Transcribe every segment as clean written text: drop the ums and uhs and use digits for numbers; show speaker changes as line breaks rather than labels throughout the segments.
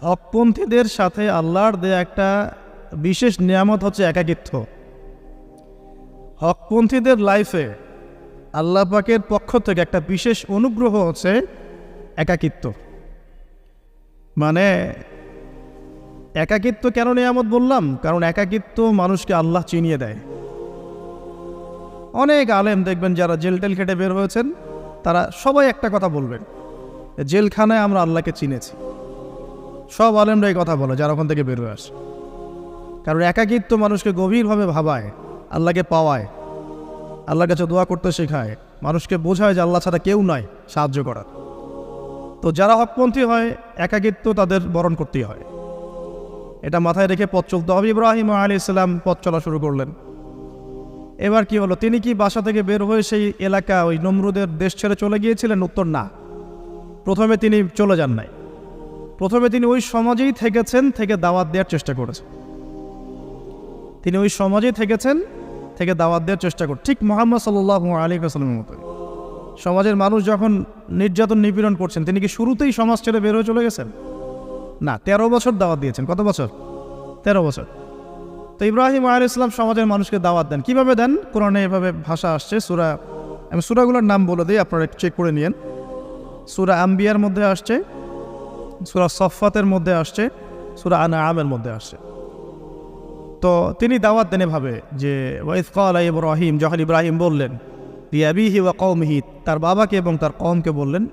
হকপন্থীদের সাথে আল্লাহর দেয়া একটা বিশেষ নিয়ামত হচ্ছে একাকিত্ব। হকপন্থীদের লাইফে আল্লাহ পাকের পক্ষ থেকে একটা বিশেষ অনুগ্রহ হচ্ছে একাকিত্ব। মানে একাকিত্ব কেন নিয়ামত বললাম? কারণ একাকিত্ব মানুষকে আল্লাহ চিনিয়ে দেয়। অনেক আলেম দেখবেন যারা জেল টেল খেটে বের হয়েছেন, তারা সবাই একটা কথা বলবেন, জেলখানায় আমরা আল্লাহকে চিনেছি। সব আলেমরা এই কথা বলে যারা ওখান থেকে বের হয়ে আসে। কারণ একাকিত্ব মানুষকে গভীরভাবে ভাবায়, আল্লাহকে পাওয়ায়, আল্লাহর কাছে দোয়া করতে শেখায়, মানুষকে বোঝায় যে আল্লাহ ছাড়া কেউ নয় সাহায্য করার। তো যারা হকপন্থী হয় একাকিত্ব তাদের বরণ করতেই হয়। এটা মাথায় রেখে পথ চলতে হবে। ইব্রাহিম আলাইহিস সালাম পথ চলা শুরু করলেন। এবার কি হলো? তিনি কি বাসা থেকে বের হয়ে সেই এলাকা ওই নমরুদের দেশ ছেড়ে চলে গিয়েছিলেন? উত্তর না। প্রথমে তিনি চলে যান নাই। প্রথমে তিনি ওই সমাজেই থেকেছেন, থেকে দাওয়াত দেওয়ার চেষ্টা করেছেন। তিনি ওই সমাজেই থেকেছেন, থেকে দাওয়াত দেওয়ার চেষ্টা করেন, ঠিক মুহাম্মদ সাল্লাল্লাহু আলাইহি ওয়াসাল্লামের মতোই। সমাজের মানুষ যখন নির্যাতন নিপীড়ন করছেন, তিনি কি শুরুতেই সমাজ ছেড়ে বের হয়ে চলে গেছেন? না, 13 বছর দাওয়াত দিয়েছেন। কত বছর? 13 বছর। তো ইব্রাহিম আলাইহিস সালাম সমাজের মানুষকে দাওয়াত দেন। কিভাবে দেন? কোরআনে এভাবে ভাষা আসছে। আমি সূরাগুলোর নাম বলে দিই, আপনারা একটু চেক করে নিয়েন। সূরা আম্বিয়ার মধ্যে আসছে, সূরা সফফাতের মধ্যে আসছে, সূরা আনআমের মধ্যে আসছে। তো তিনি দাওয়াত দেন এভাবে যে ওয়াইজ ক্বালা ইব্রাহিম, যখন ইব্রাহিম বললেন লিআবিহি ওয়া কওমিহি, তার বাবাকে এবং তার কওমকে বললেন,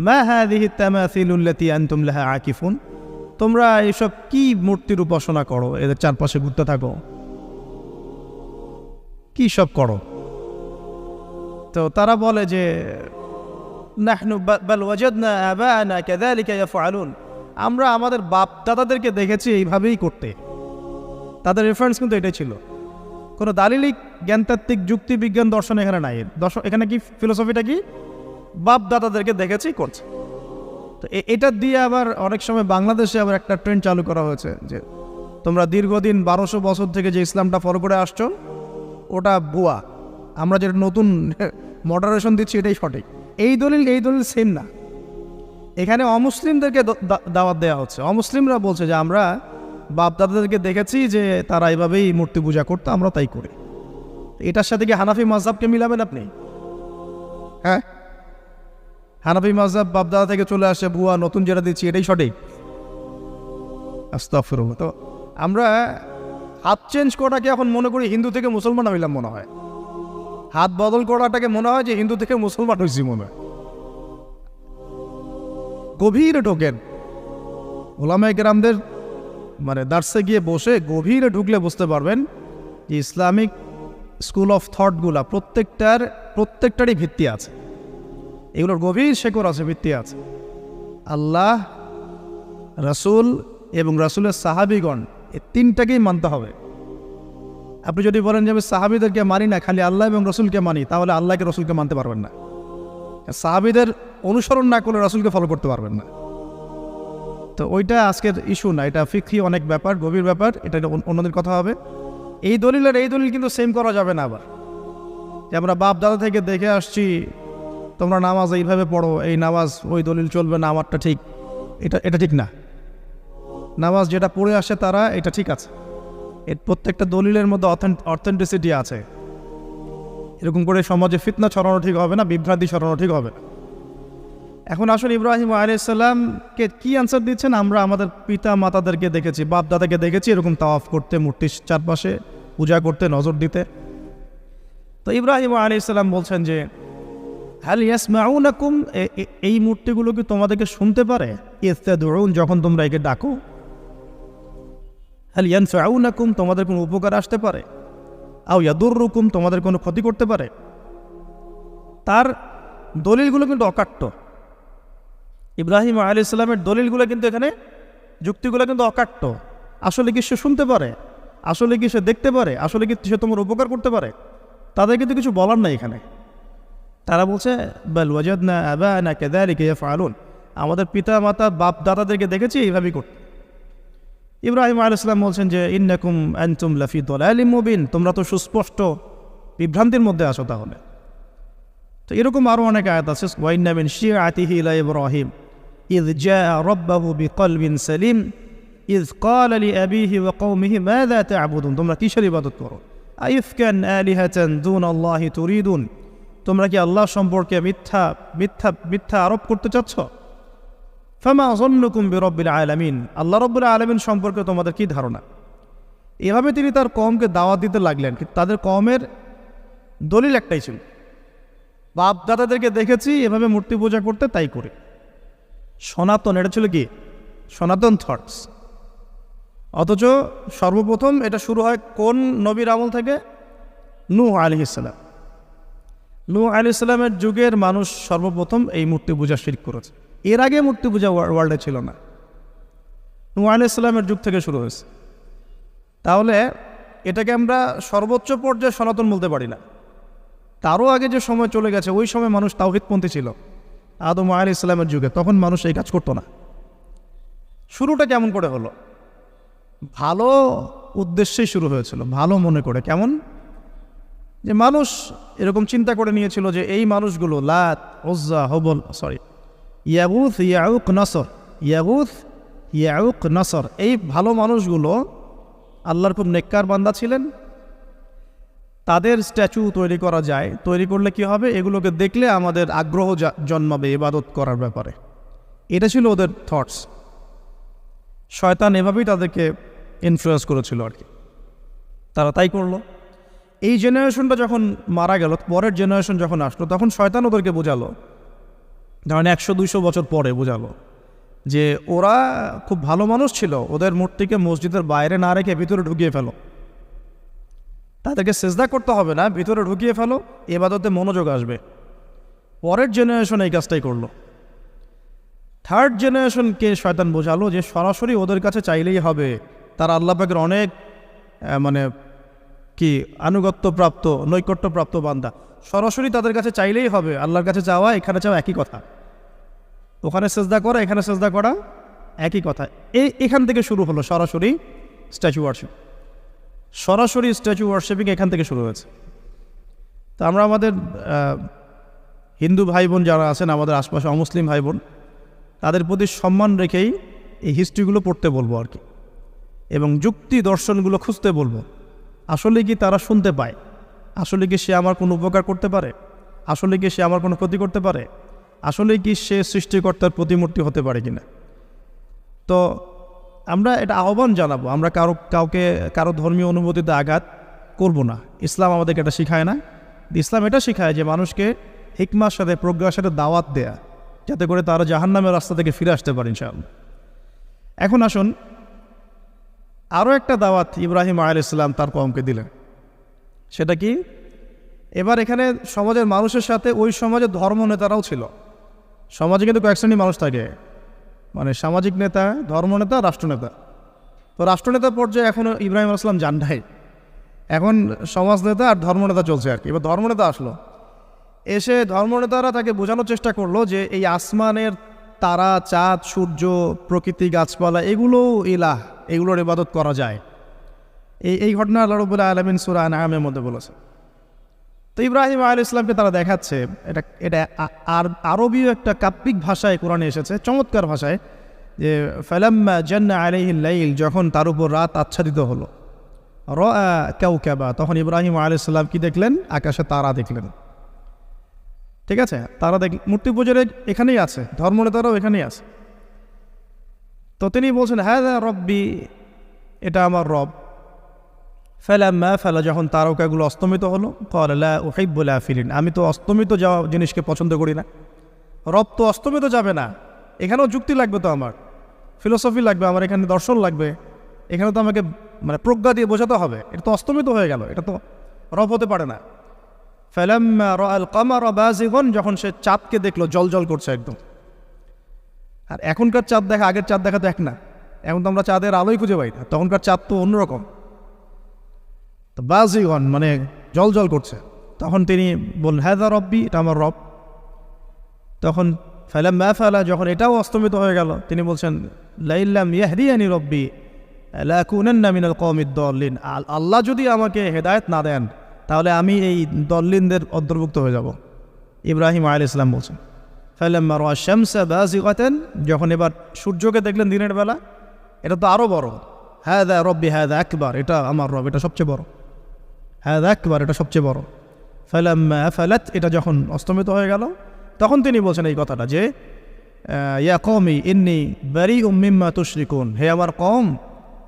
মা হাযিহি তামাসিলুল্লাতী আনতুম লাহা আকিফুন, তোমরা এইসব কি মূর্তির উপাসনা করো, এদের চারপাশে ঘুরতে থাকো, কি সব করো? তো তারা বলে যে নাহনু বাল ওয়াজাদনা আবানা কাযালিকা ইয়াফআলুন, আমরা আমাদের বাপ দাদাদেরকে দেখেছি এইভাবেই করতে। তাদের রেফারেন্স কিন্তু এটাই ছিল। কোনো দালিলিক জ্ঞানতাত্ত্বিক যুক্তি বিজ্ঞান দর্শন এখানে নাই। এখানে কি ফিলোসফিটা কি? বাপ দাদাদেরকে দেখেছি করছে। তো এটা দিয়ে আবার অনেক সময় বাংলাদেশে আবার একটা ট্রেন্ড চালু করা হয়েছে যে তোমরা দীর্ঘদিন 1200 বছর থেকে যে ইসলামটা ফলো করে আসছো ওটা ভুয়া, আমরা যেটা নতুন মডারেশন দিচ্ছি এটাই সঠিক। এই দলিল সেম না। এখানে অমুসলিমদেরকে দাওয়াত দেওয়া হচ্ছে। অমুসলিমরা বলছে যে আমরা বাপ দাদাদেরকে দেখেছি যে তারা এইভাবেই মূর্তি পূজা করতো, আমরা তাই করি। এটার সাথে কি হানাফি মাযহাবকে মিলাবেন আপনি? হ্যাঁ, হানাফি মাযহাব বাপ দাদা থেকে চলে আসে, ভুয়া, নতুন যেটা দিচ্ছি এটাই সঠিক। আস্তাগফিরুল্লাহ। তো আমরা হাত চেঞ্জ করাটাকে এখন মনে করি হিন্দু থেকে মুসলমান হইলাম মনে হয়। হাত বদল করাটাকে মনে হয় যে হিন্দু থেকে মুসলমান হয়েছি মনে হয়। গভীরে ঢোকেন, ওলামায়ে কেরামদের মানে দার্সে গিয়ে বসে গভীরে ঢুকলে বুঝতে পারবেন যে ইসলামিক স্কুল অফ থটগুলা প্রত্যেকটারই ভিত্তি আছে। এগুলোর গভীর শেকড় আছে, ভিত্তি আছে। আল্লাহ, রাসূল এবং রাসূলের সাহাবীগণ, এই তিনটাকেই মানতে হবে। আপনি যদি বলেন যে আমি সাহাবীদেরকে মানি না, খালি আল্লাহ এবং রসুলকে মানি, তাহলে আল্লাহকে রসুলকে মানতে পারবেন না। সাহাবীদের অনুসরণ না করলে রসুলকে ফলো করতে পারবেন না। তো ওইটা আজকের ইস্যু না, এটা ফিকহি অনেক ব্যাপার, গভীর ব্যাপার, এটা অন্যদের কথা হবে। এই দলিল কিন্তু সেম করা যাবে না। আবার যে আমরা বাপ দাদা থেকে দেখে আসছি তোমরা নামাজ এইভাবে পড়ো, এই নামাজ ওই দলিল চলবে না, আমারটা ঠিক, এটা ঠিক না। নামাজ যেটা পড়ে আসে তারা এটা ঠিক আছে, এর প্রত্যেকটা দলিলের মধ্যে অথেন্টিসিটি আছে। এরকম করে সমাজে ফিতনা ছড়ানো ঠিক হবে না, বিভ্রান্তি ছড়ানো ঠিক হবে না। এখন আসলে ইব্রাহিম আলাইহিস সালামকে কি আনসার দিচ্ছেন? আমরা আমাদের পিতা মাতাদেরকে দেখেছি, বাপ দাদাকে দেখেছি এরকম তাওয়াফ করতে, মূর্তির চারপাশে পূজা করতে, নজর দিতে। তো ইব্রাহিম আলাইহিস সালাম বলছেন যে হাল ইয়াসমাউনাকুম, এই মূর্তিগুলো কি তোমাদেরকে শুনতে পারে? ইস্তাদউন, যখন তোমরা একে ডাকো। হাল ইয়ানফাউনাকুম, তোমাদের কোনো উপকার আসতে পারে? আও ইয়াদুররুকুম, তোমাদের কোনো ক্ষতি করতে পারে? তার দলিলগুলো কিন্তু অকাট্য। ইব্রাহিম আলাইহিস সালামের দলিলগুলো কিন্তু এখানে, যুক্তিগুলো কিন্তু অকাট্য। আসলে কি সে শুনতে পারে? আসলে কি সে দেখতে পারে? আসলে কি সে তোমার উপকার করতে পারে? তাদের কিন্তু কিছু বলার নাই এখানে। তারা বলছে বাল ওয়াজাদনা আবানা কাযালিকা ইয়াফআলুন, আমাদের পিতা মাতা বাপ দাদাদেরকে দেখেছি এইভাবেই করতে। ইব্রাহিম আলাইহিস সালাম বলছেন যে ইন্নাকুম আনতুম লাফি দালালিম মুবিন, তোমরা তো সুস্পষ্ট বিভ্রান্তির মধ্যে আছো। তাহলে তো এরকম আরও অনেক আয়াত আছে। ওয়াইন্না মিন শিআতিহি ইলা ইব্রাহিম, ইয জাআ রাব্বাহু বিকলবিন সালিম ইয ক্বালা লিআবিহি ওয়া কওমিহি মাযা তা'বুদুন, তোমরা কিসের ইবাদত করো? আইফকান আলিহাতান দুনাল্লাহি তুরিদুন, তোমরা কি আল্লাহ সম্পর্কে মিথ্যা মিথ্যা মিথ্যা আরোপ করতে চাচ্ছ? ফামা যন্নুকুম বিরাব্বিল আলামিন, আল্লাহ রাব্বুল আলামিন সম্পর্কে তোমাদের কি ধারণা? এভাবে তিনি তার কওমকে দাওয়াত দিতে লাগলেন। কিন্তু তাদের কওমের দলিল একটাই ছিল, বাপ দাদাদেরকে দেখেছি এভাবে মূর্তি পূজা করতে, তাই করে। সনাতন, এটা ছিল কি সনাতন থটস। অথচ সর্বপ্রথম এটা শুরু হয় কোন নবীর আমল থেকে? নূহ আলাইহিস সালাম। নূহ আলাইহিস সালামের যুগের মানুষ সর্বপ্রথম এই মূর্তি পূজা শিরক করেছে। এর আগে মূর্তি পূজা ওয়ার্ল্ডে ছিল না, নূহ আলাইহিস সালামের যুগ থেকে শুরু হয়েছে। তাহলে এটাকে আমরা সর্বোচ্চ পর্যায়ে সনাতন বলতে পারি না। তারও আগে যে সময় চলে গেছে, ওই সময় মানুষ তাওহীদপন্থী ছিল। আদম আলাইহিস সালামের যুগে তখন মানুষ এই কাজ করতো না। শুরুটা কেমন করে হলো? ভালো উদ্দেশ্যেই শুরু হয়েছিল, ভালো মনে করে। কেমন? যে মানুষ এরকম চিন্তা করে নিয়েছিল যে এই মানুষগুলো লাত, উজ্জা, হবল, ইয়াগুথ, ইয়াউক, নসর, ইয়াগুথ, ইয়াউক, নসর, এই ভালো মানুষগুলো আল্লাহর খুব নেককার বান্দা ছিলেন। তাদের স্ট্যাচু তৈরি করা যায়, তৈরি করলে কি হবে? এগুলোকে দেখলে আমাদের আগ্রহ জন্মাবে ইবাদত করার ব্যাপারে। এটা ছিল ওদের থটস। শয়তান এভাবেই তাদেরকে ইনফ্লুয়েন্স করেছিল আর কি। তারা তাই করলো। এই জেনারেশনটা যখন মারা গেল, পরের জেনারেশন যখন আসলো, তখন শয়তান ওদেরকে বোঝালো, ধরেন 100-200 বছর পরে বোঝালো যে ওরা খুব ভালো মানুষ ছিল, ওদের মূর্তিকে মসজিদের বাইরে না রেখে ভিতরে ঢুকিয়ে ফেলো। তাদেরকে সেজদা করতে হবে না, ভিতরে ঢুকিয়ে ফেলো, ইবাদতে মনোযোগ আসবে। পরের জেনারেশন এই কাজটাই করলো। থার্ড জেনারেশনকে শয়তান বোঝালো যে সরাসরি ওদের কাছে চাইলেই হবে, তারা আল্লাহ পাকের অনেক আনুগত্যপ্রাপ্ত, নৈকট্যপ্রাপ্ত বান্দা। সরাসরি তাদের কাছে চাইলেই হবে, আল্লাহর কাছে চাওয়া এখানে চাওয়া একই কথা, ওখানে সেজদা করা এখানে সেজদা করা একই কথা। এখান থেকে শুরু হলো সরাসরি স্ট্যাচু ওয়ার্শিপ। সরাসরি স্ট্যাচু ওয়ার্শিপিং এখান থেকে শুরু হয়েছে। তো আমরা আমাদের হিন্দু ভাই বোন যারা আছেন, আমাদের আশপাশে অমুসলিম ভাই বোন, তাদের প্রতি সম্মান রেখেই এই হিস্ট্রিগুলো পড়তে বলবো আর কি, এবং যুক্তি দর্শনগুলো খুঁজতে বলবো। আসলে কি তারা শুনতে পায়? আসলে কি সে আমার কোনো উপকার করতে পারে? আসলে কি সে আমার কোনো ক্ষতি করতে পারে? আসলে কি সে সৃষ্টিকর্তার প্রতিমূর্তি হতে পারে কিনা? তো আমরা এটা আহ্বান জানাবো, আমরা কারো ধর্মীয় অনুভূতিতে আঘাত করব না। ইসলাম আমাদেরকে এটা শিখায় না। ইসলাম এটা শিখায় যে মানুষকে হিকমার সাথে, প্রজ্ঞার সাথে দাওয়াত দেয়া, যাতে করে তারা জাহান্নামের রাস্তা থেকে ফিরে আসতে পারে ইনশাআল্লাহ। এখন আসুন, আরও একটা দাওয়াত ইব্রাহিম আলাইহিস সালাম তার কওমকে দিলেন। সেটা কি? এবার এখানে সমাজের মানুষের সাথে ওই সমাজের ধর্ম নেতারাও ছিল। সমাজে কিন্তু কয়েক শ্রেণীর মানুষ থাকে, মানে সামাজিক নেতা, ধর্মনেতা, রাষ্ট্রনেতা। তো রাষ্ট্রনেতা পর্যায়ে এখনও ইব্রাহিম আলাইহিস সালাম যান নাই, এখন সমাজ নেতা আর ধর্মনেতা চলছে আর কি। এবার ধর্মনেতা আসলো, এসে ধর্মনেতারা তাকে বোঝানোর চেষ্টা করলো যে এই আসমানের তারা, চাঁদ, সূর্য, প্রকৃতি, গাছপালা, এগুলোও ইলাহ, এগুলোর ইবাদত করা যায়। এই ঘটনা আল্লাহ রাব্বুল আলামিন সূরা আনআমের মধ্যে বলেছে। তো ইব্রাহিম আলাইহিস সালামকে তারা দেখাচ্ছে, এটা আরবীয় একটা কাব্যিক ভাষায় কোরআনে এসেছে, চমৎকার ভাষায়, যে ফালাম্মা জান্না আলাইহিল লাইল, যখন তার উপর রাত আচ্ছাদিত হলো, রাআ কাওকাবা, তখন ইব্রাহিম আলাইহিস সালাম কি দেখলেন? আকাশে তারা দেখলেন। ঠিক আছে, তারা মূর্তি পূজার এখানেই আছে, ধর্মনেতারাও এখানেই আছে। তো তিনি বলছেন হাযা রব্বি, এটা আমার রব। ফালাম্মা ফালা, যখন তারকাগুলো অস্তমিত হলো, ক্বালা লা উহিব্বুল আফিলিন, আমি তো অস্তমিত যাওয়া জিনিসকে পছন্দ করি না। রব তো অস্তমিত যাবে না, এখানেও যুক্তি লাগবে, তো আমার ফিলোসফি লাগবে, আমার এখানে দর্শন লাগবে, এখানে তো আমাকে প্রজ্ঞা দিয়ে বোঝাতে হবে। এটা তো অস্তমিত হয়ে গেল, এটা তো রব হতে পারে না। ফালাম্মা রাআল কামারা বাযিগান, যখন সে চাঁদকে দেখলো জলজল করছে একদম। আর এখনকার চাঁদ দেখা আগের চাঁদ দেখা তো এক না, এখন তো আমরা চাঁদের আলোই খুঁজে পাই না, তখনকার চাঁদ তো অন্যরকম। তো বাযিগান মানে জলজল করছে। তখন তিনি বললেন হাযা রব্বি, এটা আমার রব। তখন ফালাম্মা ফালা, যখন এটাও অস্তমিত হয়ে গেল, তিনি বলছেন লাইল্লাম ইয়াহদিয়ানি রব্বি লাকুনান্না মিনাল কওমিদ দাল্লিন, আল্লাহ যদি আমাকে হেদায়েত না দেন তাহলে আমি এই দল্লিনদের অন্তর্ভুক্ত হয়ে যাব। ইব্রাহিম আলাইহিস সালাম বলছেন ফালাম্মা রাআ শামসা বাযিগাতান, যখন এবার সূর্যকে দেখলেন দিনের বেলা, এটা তো আরও বড়, হাযা রব্বি হাযা আকবার, এটা আমার রব, এটা সবচেয়ে বড়, হাযা আকবার, এটা সবচেয়ে বড়। ফালাম্মা আফালাত, এটা যখন অস্তমিত হয়ে গেল, তখন তিনি বলছেন এই কথাটা যে ইয়া কওমি ইন্নী বারিউম মিম্মা তুশরিকুন, হে আমার কওম,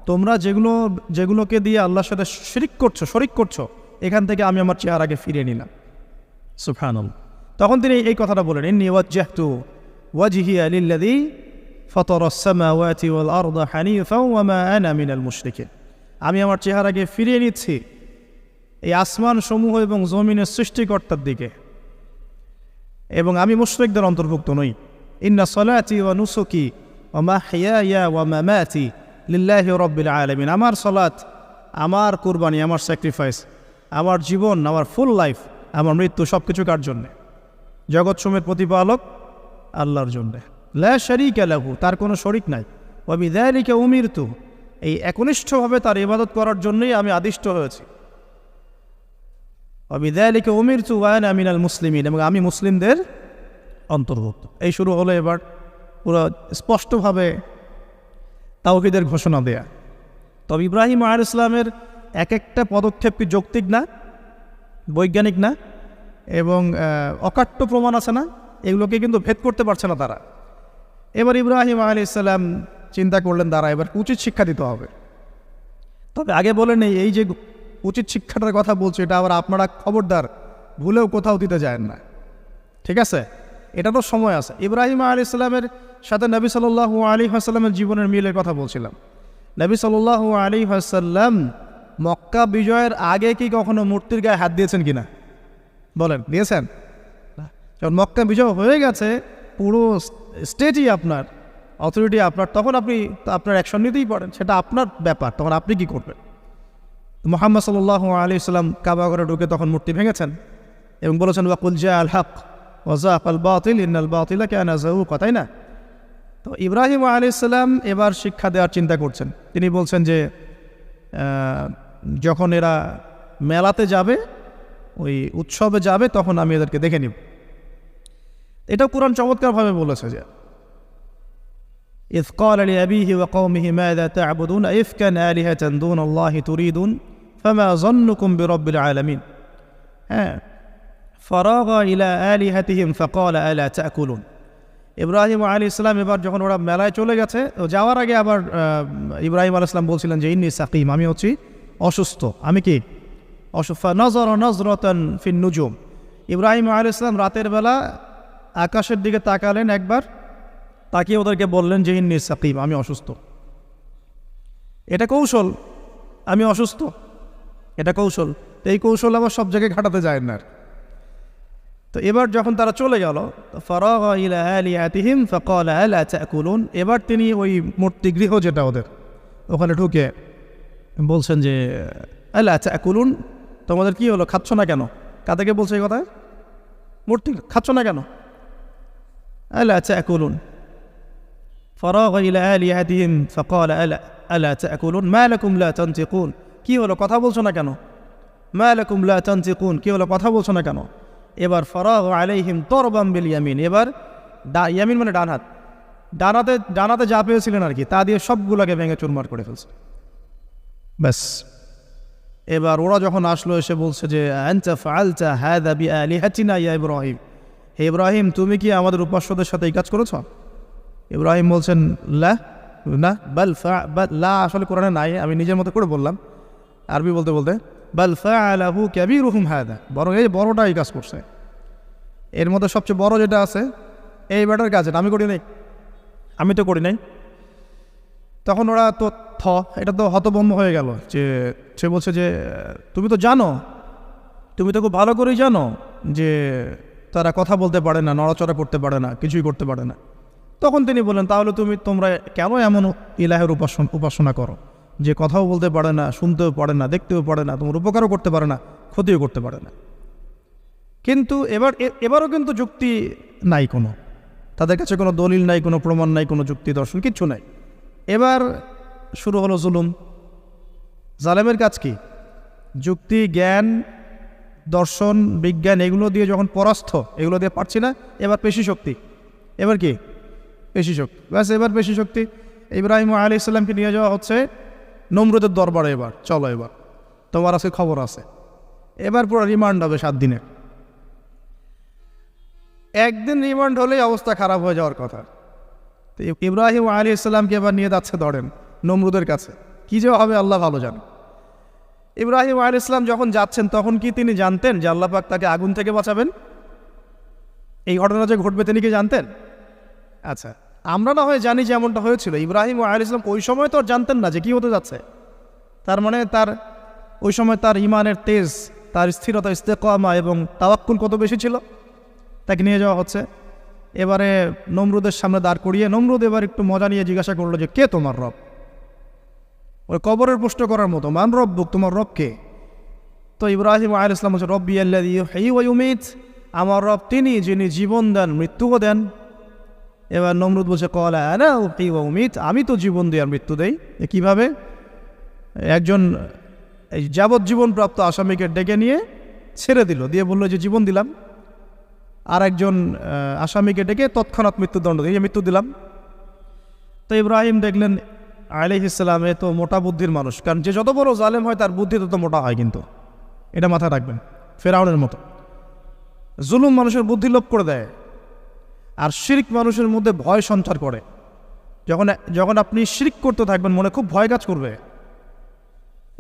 তোমরা যেগুলোকে দিয়ে আল্লাহর সাথে শরিক করছো, এখান থেকে আমি আমার চেহারাকে ফিরিয়ে নিলাম। সুবহানাল্লাহ। তখন তিনি এই কথাটা বলেন, ইন্নী ওয়াজ্জাহতু ওয়াজহিয়া লিল্লাযী ফাতারাস সামাওয়াতি ওয়াল আরদা হানিফাও ওয়া মা আনা মিনাল মুশরিকিন, আমি আমার চেহারাকে ফিরিয়ে নিচ্ছি এই আসমান সমূহ এবং জমিনের সৃষ্টিকর্তার দিকে, এবং আমি মুশরিকদের অন্তর্ভুক্ত নই। ইন্না সলাতি ওয়া নুসুকি ওয়া মাহইয়ায়া ওয়া মামাতি লিল্লাহি রাব্বিল আলামিন, আমার সলাত, আমার কুরবানি, আমার স্যাক্রিফাইস, আমার জীবন, আমার ফুল লাইফ, আমার মৃত্যু, সব কিছু কার জন্যে? জগৎসমূহের প্রতিপালক আল্লাহর জন্যে। লা শারীকা লাহু, তার কোনো শরিক নাই। ওয়া বিযালিকা উমিরতু, এই একনিষ্ঠভাবে তার ইবাদত করার জন্যই আমি আদিষ্ট হয়েছি। ওয়া বিযালিকা উমিরতু ওয়া আনা মিনাল মুসলিমিন, এবং আমি মুসলিমদের অন্তর্ভুক্ত। এই শুরু হলো এবার পুরো স্পষ্টভাবে তাওহীদের ঘোষণা দেয়া। তবে ইব্রাহিম আলাইহিস সালামের এক একটা পদক্ষেপ কি যৌক্তিক না, বৈজ্ঞানিক না, এবং অকাট্য প্রমাণ আছে না, এগুলোকে কিন্তু ভেদ করতে পারছে না তারা। এবার ইব্রাহিম আলাইহিস সালাম চিন্তা করলেন, দ্বারা এবার উচিত শিক্ষা দিতে হবে। তবে আগে বলে নেই, এই যে উচিত শিক্ষাটার কথা বলছে, এটা আবার আপনারা খবরদার ভুলেও কোথাও দিতে যায় না, ঠিক আছে? এটা তো সময় আছে। ইব্রাহিম আলাইহিস সালামের সাথে নবী সাল্লাল্লাহু আলাইহি ওয়াসাল্লামের জীবনের মিলের কথা বলছিলাম। নবী সাল্লাল্লাহু আলাইহি ওয়াসাল্লাম মক্কা বিজয়ের আগে কি কখনো মূর্তির গায়ে হাত দিয়েছেন কিনা বলেন? দিয়েছেন? যখন মক্কা বিজয় হয়ে গেছে, পুরো স্টেটই আপনার, অথরিটি আপনার, তখন আপনি আপনার অ্যাকশন নিতেই পারেন, সেটা আপনার ব্যাপার, তখন আপনি কি করবেন? মুহাম্মদ সাল্লাল্লাহু আলাইহি ওয়াসাল্লাম কাবা ঘরে ঢুকে তখন মূর্তি ভেঙেছেন এবং বলেছেন ওয়াকুল জাআল হক ওয়া যাকাল বাতিল ইন্নাল বাতিলা কানা যাহুকা, তাই না? তো ইব্রাহিম আলাইহিস সালাম এবার শিক্ষা দেওয়ার চিন্তা করছেন। তিনি বলছেন যে যখন এরা মেলাতে যাবে, ওই উৎসবে যাবে, তখন আমি এদেরকে দেখে নিব। এটাও কুরআন চমৎকারভাবে বলেছে যে ইয ক্বালা লিআবিহি ওয়া কওমিহি মাযা তা'বুদুন আইফকান আলিহাতান দুনাল্লাহি তুরিদুন ফামা যান্নুকুম বিরাব্বিল আলামিন। হ্যাঁ, ফারাগা ইলা আলিহাতিহিম ফাকালা আলা তা'কুলুন। ইব্রাহিম আলাইহিস সালাম এবার যখন ওরা মেলায় চলে গেছে, যাওয়ার আগে আবার ইব্রাহিম আলাইহিস সালাম বলছিলেন যে ইন্নী সাকিম, আমি হচ্ছি অসুস্থ। আমি কি অসুস্থ? নজরা নজরাতান ফিন নুজুম, ইব্রাহিম আলাইহিস সালাম রাতের বেলা আকাশের দিকে তাকালেন একবার, তাকিয়ে ওদেরকে বললেন যে ইন্নী সাকিম, আমি অসুস্থ। এটা কৌশল, আমি অসুস্থ, এটা কৌশল। তো এই কৌশল আবার সব জায়গায় ঘাটাতে যায় না। তো এবার যখন তারা চলে গেল, ফারাগা ইলা আলিহাতিহিম ফাকালা আলা তা'কুলুন, এবার তিনি ওই মূর্তিগৃহ যেটা ওদের, ওখানে ঢুকে বলছেন যে আলা তা'কুলুন, তোমাদের কি হলো, খাচ্ছ না কেন? কাদেরকে বলছে এই কথা? মূর্তি, খাচ্ছ না কেন? আলা তা'কুলুন। ফারাগা ইলা আলিহাতিহিম ফাকালা আলা তা'কুলুন মা লাকুম লা তানতিকুন, কি হলো, কথা বলছো না কেন? মা লাকুম লা তানতিকুন, কি হলো, কথা বলছো না কেন? এবার ফারাগা আলাইহিম দরবাম বিল ইয়ামিন, এবার ইয়ামিন মানে ডান হাত, ডানাতে যা পেয়েছিলেন আর কি, তা দিয়ে সবগুলোকে ভেঙে চুরমার করে ফেলছে। ব্যাস, এবার ওরা যখন আসলো এসে বলছে যে আনতা ফাআলতা হাযা বিআলিহাতিনা ইয়া ইব্রাহিম, হে ইব্রাহিম, তুমি কি আমাদের উপাস্যদের সাথে এই কাজ করেছো? ইব্রাহিম বলছেন লা, না, বাল লা আসলে কোরআনে নাই, আমি নিজের মতো করে বললাম আরবি বলতে বলতে। বাল ফাআলাহু কাবীরুহুম হাযা, বরং এই বড়টা এই কাজ করছে, এর মধ্যে সবচেয়ে বড় যেটা আছে এই ব্যাটার কাজ, আমি করি নাই, আমি তো করি নাই। তখন ওরা তো এটা তো হতভম্ব হয়ে গেল, যে সে বলছে যে তুমি তো জানো, তুমি তো খুব ভালো করেই জানো যে তারা কথা বলতে পারে না, নড়াচড়া করতে পারে না, কিছুই করতে পারে না। তখন তিনি বললেন, তাহলে তোমরা কেন এমন ইলাহের উপাসনা করো যে কথাও বলতে পারে না, শুনতেও পারে না, দেখতেও পারে না, তোমার উপকারও করতে পারে না, ক্ষতিও করতে পারে না? কিন্তু এবারও কিন্তু যুক্তি নাই, কোনো তাদের কাছে কোনো দলিল নাই, কোনো প্রমাণ নাই, কোনো যুক্তি দর্শন কিচ্ছু নাই। এবার শুরু হলো জুলুম। জালেমের কাজ কি? যুক্তি, জ্ঞান, দর্শন, বিজ্ঞান এগুলো দিয়ে যখন পরাস্ত, এগুলো দিয়ে পারছি না, এবার পেশি শক্তি, এবার কি পেশি শক্তি, ব্যাস এবার পেশি শক্তি। ইব্রাহিম আলাইহিস সালামকে নিয়ে যাওয়া হচ্ছে নমরুদের দরবারে। এবার চলো, এবার তোমার আজকে খবর আছে। এবার পুরো রিমান্ড হবে 7 দিনের। একদিন রিমান্ড হলেই অবস্থা খারাপ হয়ে যাওয়ার কথা। তো ইব্রাহিম আলাইহিস সালামকে এবার নিয়ে যাচ্ছে ধরেন নমরুদের কাছে। কি যে হবে আল্লাহ ভালো জানে। ইব্রাহিম আলাইহিস সালাম যখন যাচ্ছেন তখন কি তিনি জানতেন যে আল্লাহ পাক তাকে আগুন থেকে বাঁচাবেন? এই ঘটনা যে ঘটবে তিনি কি জানতেন? আচ্ছা, আমরা না হয় জানি যে এমনটা হয়েছিল। ইব্রাহিম আলাইহিস সালাম ওই সময় তো আর জানতেন না যে কি হতে যাচ্ছে। তার মানে তার ওই সময় তার ইমানের তেজ, তার স্থিরতা, ইস্তেকামা এবং তাওয়াক্কুল কত বেশি ছিল। তাকে নিয়ে যাওয়া হচ্ছে এবারে নমরুদের সামনে দাঁড় করিয়ে। নমরুদ এবার একটু মজা নিয়ে জিজ্ঞাসা করলো যে কে তোমার রব? ওই কবরের প্রশ্ন করার মতো, মান রব্বুক, তোমার রব কে? তো ইব্রাহিম আলাইহিস সালাম বলছে রব্বি আল্লাযী ইউহয়ী ওয়া ইউমীত, আমার রব তিনি যিনি জীবন দেন মৃত্যুও দেন। এবার নমরুদ বলছে ক্বালা আনা উহয়ী ওয়া উমীত, আমি তো জীবন দিই আর মৃত্যু দেই। কীভাবে? একজন এই যাবজ্জীবনপ্রাপ্ত আসামিকে ডেকে নিয়ে ছেড়ে দিল, দিয়ে বললো যে জীবন দিলাম। আর একজন আসামিকে ডেকে তৎক্ষণাৎ মৃত্যুদণ্ড দিয়ে মৃত্যু দিলাম। তো ইব্রাহিম দেখলেন আলাইহিস সালাম এ তো মোটা বুদ্ধির মানুষ, কারণ যে যত বড় জালেম হয় তার বুদ্ধি তত মোটা হয়, কিন্তু এটা মাথায় রাখবেন। ফেরাউনের মতো জুলুম মানুষের বুদ্ধি লোপ করে দেয়, আর শিরক মানুষের মধ্যে ভয় সঞ্চার করে। যখন আপনি শিরক করতে থাকবেন মনে খুব ভয় কাজ করবে।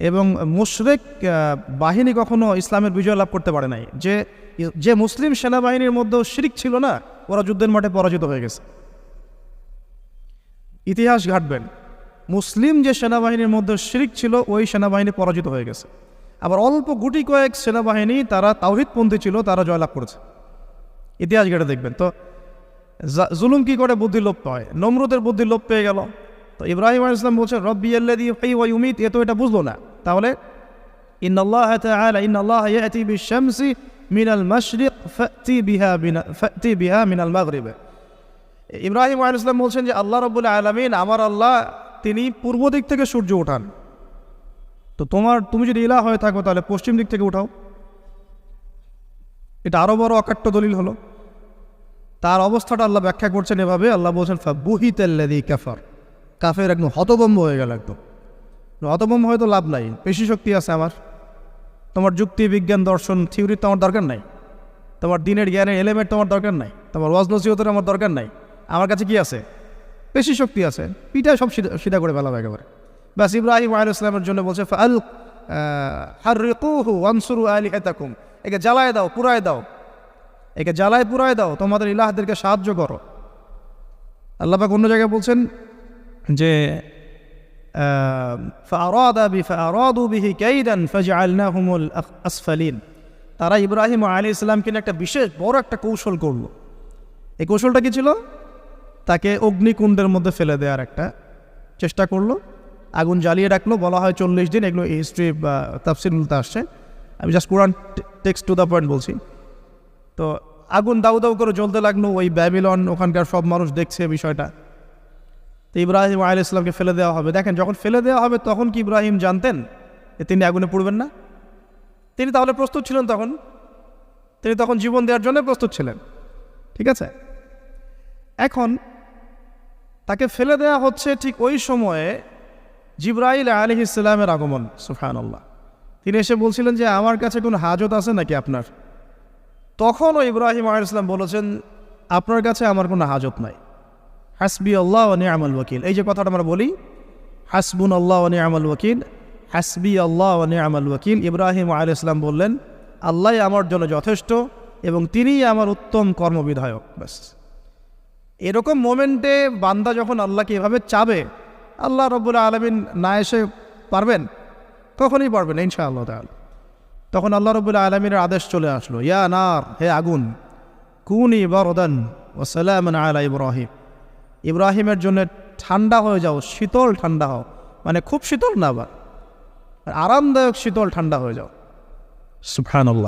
এবং মুশরিক বাহিনী কখনো ইসলামের বিজয় লাভ করতে পারে নাই। যে মুসলিম সেনাবাহিনীর মধ্যেও শিরক ছিল না, ওরা যুদ্ধের মাঠে পরাজিত হয়ে গেছে। ইতিহাস ঘাটবেন, মুসলিম যে সেনাবাহিনীর মধ্যে শিরক ছিল ওই সেনাবাহিনী পরাজিত হয়ে গেছে। আবার অল্প গুটি কয়েক সেনাবাহিনী তারা তাওহীদপন্থী ছিল, তারা জয়লাভ করেছে। ইতিহাস ঘেটে দেখবেন। তো জুলুম কি করে বুদ্ধি লোপ পায়? নমরুদের বুদ্ধি লোপ পেয়ে গেল। তো ইব্রাহিম আলাইহিস সালাম বলছেন রব্বি আল্লাযী ইউহয়ী ওয়া ইউমীত, এ তো এটা বুঝলো না। তাহলে ইন্নাল্লাহা তাআলা ইন্নাল্লাহা ইয়াতি বিশ-শামসি মিনাল মাশরিক ফাতি বিহা মিনাল মাগরিব। ইব্রাহিম আলাইহিস সালাম বলছেন যে আল্লাহ রাব্বুল আলামিন, আমার আল্লাহ, তিনি পূর্ব দিক থেকে সূর্য ওঠান। তো তুমি যদি ইলাহ হয়ে থাকো তাহলে পশ্চিম দিক থেকে উঠাও। এটা আরো বড় অকাট্য দলিল হলো। তার অবস্থাটা আল্লাহ ব্যাখ্যা করছেন এভাবে। আল্লাহ বলছেন ফাবুহিতাল্লাযী কাফার, কাফের একদম হতভম্ব হয়ে গেল। একদম হতভম্ব হয়তো লাভ নাই, পেশি শক্তি আছে আমার। তোমার যুক্তি, বিজ্ঞান, দর্শন, থিওরি তো আমার দরকার নাই। তোমার দিনের জ্ঞানের এলিমেন্ট তোমার দরকার নাই। তোমার ওয়াজ নসিহতের আমার দরকার নাই। আমার কাছে কি আছে? পেশি শক্তি আছে। পিঠায় সব সিধা করে ফেলাবে একেবারে। ব্যাস ইব্রাহিম আলাইহিস সালামের জন্য বলছে ফাল হাররিকুহু ওয়ানসুরু আলিহাতাকুম, একে জ্বালায় দাও, পুরায় দাও, একে জ্বালায় পুরায় দাও, তোমাদের ইলাহদেরকে সাহায্য করো। আল্লাহ পাক অন্য জায়গায় বলছেন যে ফাআরাদু বিহি কাইদান ফাজআলনাহুমুল আসফালিন, তারা ইব্রাহিম আলাইহিস সালামকে নিয়ে একটা বিশেষ বড় একটা কৌশল করলো। এই কৌশলটা কি ছিল? তাকে অগ্নিকুণ্ডের মধ্যে ফেলে দেওয়ার একটা চেষ্টা করলো, আগুন জ্বালিয়ে রাখলো। বলা হয় 40 দিন, এগুলো হিস্ট্রি বা তাফসীরগুলোতে আসছে। আমি just Quran text to the point বলছি। তো আগুন দাউ দাউ করে জ্বলতে লাগলো। ওই ব্যাবিলন, ওখানকার সব মানুষ দেখছে বিষয়টা। তো ইব্রাহিম আলাইহিস সালামকে ফেলে দেওয়া হবে। দেখেন, যখন ফেলে দেওয়া হবে তখন কি ইব্রাহিম জানতেন যে তিনি আগুনে পড়বেন না? তিনি তাহলে প্রস্তুত ছিলেন। তিনি তখন জীবন দেওয়ার জন্য প্রস্তুত ছিলেন। ঠিক আছে, এখন তাকে ফেলে দেওয়া হচ্ছে। ঠিক ওই সময়ে জিবরাইল আলাইহিস সালামের আগমন। সুবহানাল্লাহ। তিনি এসে বলছিলেন যে আমার কাছে কোনো হাজত আছে নাকি আপনার? তখনও ইব্রাহিম আলাইহিস সালাম বলেছেন আপনার কাছে আমার কোনো হাজত নাই। হাসবি আল্লাহ ওয়া নি'মাল ওয়াকিল, এই যে কথাটা আমরা বলি, হাসবুনাল্লাহ ওয়া নি'মাল ওয়াকিল, হাসবি আল্লাহ ওয়া নি'মাল ওয়াকিল। ইব্রাহিম আলাইহিস সালাম বললেন আল্লাহই আমার জন্য যথেষ্ট এবং তিনিই আমার উত্তম কর্মবিধায়ক। ব্যাস, এরকম মোমেন্টে বান্দা যখন আল্লাহকে এভাবে চাবে, আল্লাহ রাব্বুল আলামিন না এসে পারবেন? কখনই পারবেন ইনশাআল্লাহ তাআলা। তখন আল্লাহ রাব্বুল আলামিনের আদেশ চলে আসলো, ইয়া নার, হে আগুন, কুনি বারদান ওয়া সালামান আলা ইব্রাহিম, ইব্রাহিমের জন্য ঠান্ডা হয়ে যাও, শীতল ঠান্ডা হও। মানে খুব শীতল না, আবার আরামদায়ক শীতল ঠান্ডা হয়ে যাও। সুবহানাল্লাহ।